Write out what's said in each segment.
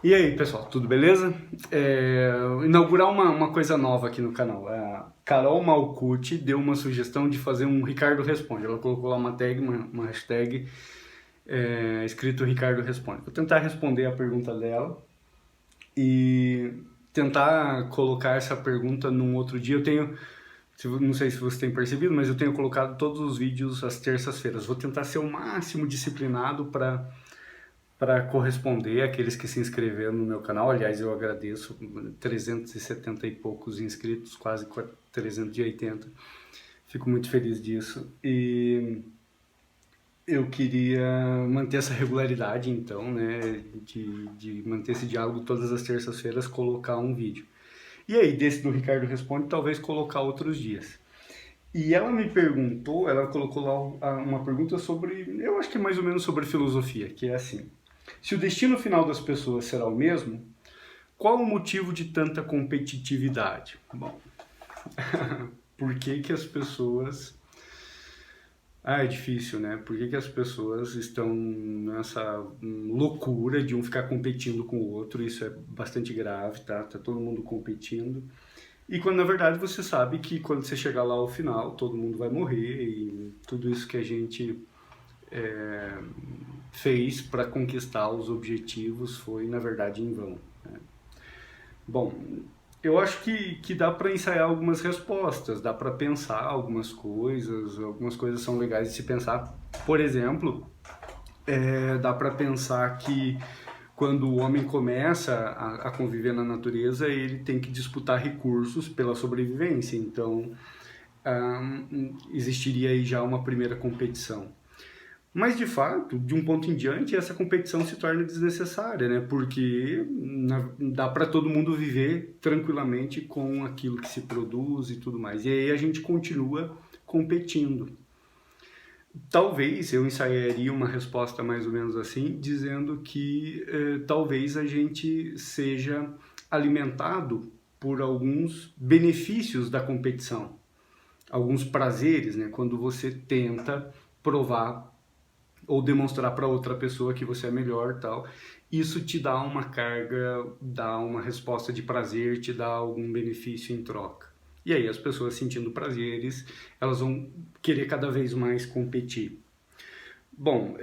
E aí, pessoal, tudo beleza? Inaugurar uma coisa nova aqui no canal. A Carol Malcucci deu uma sugestão de fazer um Ricardo Responde. Ela colocou lá uma tag, uma hashtag, escrito Ricardo Responde. Vou tentar responder a pergunta dela e tentar colocar essa pergunta num outro dia. Eu tenho, não sei se você tem percebido, mas eu tenho colocado todos os vídeos às terças-feiras. Vou tentar ser o máximo disciplinado para corresponder àqueles que se inscreveram no meu canal. Aliás, eu agradeço, 370 e poucos inscritos, quase 380. Fico muito feliz disso. E eu queria manter essa regularidade, então, né, de manter esse diálogo todas as terças-feiras, colocar um vídeo. E aí, desse do Ricardo Responde, talvez colocar outros dias. E ela me perguntou, ela colocou lá uma pergunta sobre, eu acho que é mais ou menos sobre filosofia, que é assim: se o destino final das pessoas será o mesmo, qual o motivo de tanta competitividade? Bom, por que que as pessoas... Ah, é difícil, né? Por que que as pessoas estão nessa loucura de um ficar competindo com o outro? Isso é bastante grave, tá? Tá todo mundo competindo. E quando na verdade você sabe que quando você chegar lá ao final, todo mundo vai morrer e tudo isso que a gente é, fez para conquistar os objetivos foi na verdade em vão, né? Bom, eu acho que dá para ensaiar algumas respostas, dá para pensar algumas coisas são legais de se pensar. Por exemplo, dá para pensar que quando o homem começa a conviver na natureza, ele tem que disputar recursos pela sobrevivência. Então, existiria aí já uma primeira competição. Mas, de fato, de um ponto em diante, essa competição se torna desnecessária, né? Porque dá para todo mundo viver tranquilamente com aquilo que se produz e tudo mais. E aí a gente continua competindo. Talvez eu ensaiaria uma resposta mais ou menos assim, dizendo que talvez a gente seja alimentado por alguns benefícios da competição, alguns prazeres, né? Quando você tenta provar ou demonstrar para outra pessoa que você é melhor, tal, isso te dá uma carga, dá uma resposta de prazer, te dá algum benefício em troca. E aí as pessoas sentindo prazeres, elas vão querer cada vez mais competir. Bom,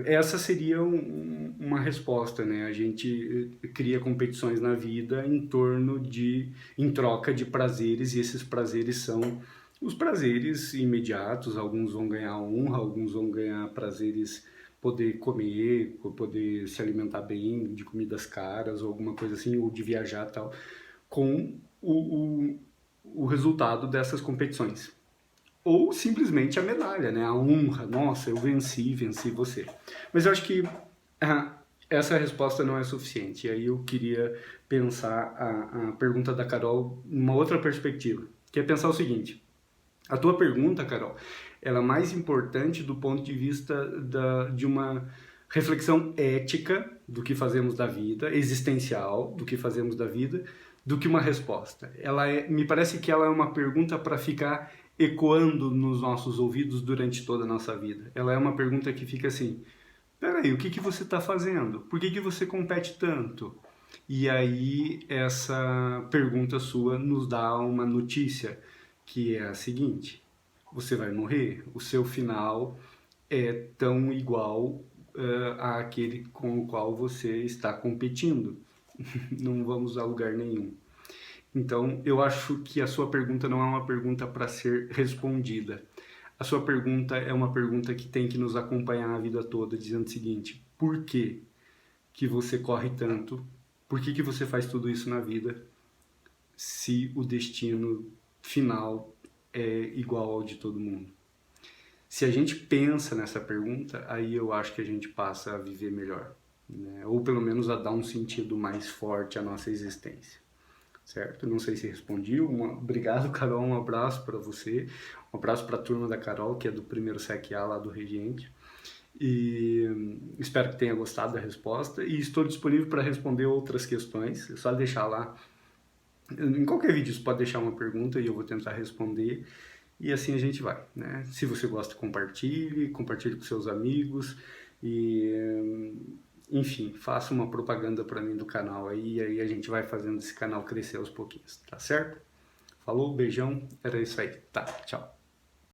essa seria uma resposta, né? A gente cria competições na vida em troca de prazeres, e esses prazeres são os prazeres imediatos. Alguns vão ganhar honra, alguns vão ganhar prazeres, poder comer, poder se alimentar bem, de comidas caras, ou alguma coisa assim, ou de viajar e tal, com o resultado dessas competições. Ou simplesmente a medalha, né? A honra, nossa, eu venci você. Mas eu acho que ah, essa resposta não é suficiente. E aí eu queria pensar a pergunta da Carol numa outra perspectiva, que é pensar o seguinte: a tua pergunta, Carol, ela é mais importante do ponto de vista de uma reflexão ética do que fazemos da vida, existencial do que fazemos da vida, do que uma resposta. Me parece que ela é uma pergunta para ficar ecoando nos nossos ouvidos durante toda a nossa vida. Ela é uma pergunta que fica assim: peraí, o que que você está fazendo? Por que que você compete tanto? E aí essa pergunta sua nos dá uma notícia, que é a seguinte: você vai morrer, o seu final é tão igual àquele com o qual você está competindo. Não vamos a lugar nenhum. Então, eu acho que a sua pergunta não é uma pergunta para ser respondida. A sua pergunta é uma pergunta que tem que nos acompanhar a vida toda, dizendo o seguinte: por que que você corre tanto? Por que que você faz tudo isso na vida se o destino final é igual ao de todo mundo? Se a gente pensa nessa pergunta, aí eu acho que a gente passa a viver melhor, né? Ou pelo menos a dar um sentido mais forte à nossa existência. Certo? Não sei se respondi. Obrigado, Carol. Um abraço para você. Um abraço para a turma da Carol, que é do primeiro SEC-A lá do Regente. E espero que tenha gostado da resposta. E estou disponível para responder outras questões. É só deixar lá. Em qualquer vídeo você pode deixar uma pergunta e eu vou tentar responder. E assim a gente vai, né? Se você gosta, compartilhe com seus amigos. E enfim, faça uma propaganda para mim do canal aí, e aí a gente vai fazendo esse canal crescer aos pouquinhos, tá certo? Falou, beijão, era isso aí, tá, tchau.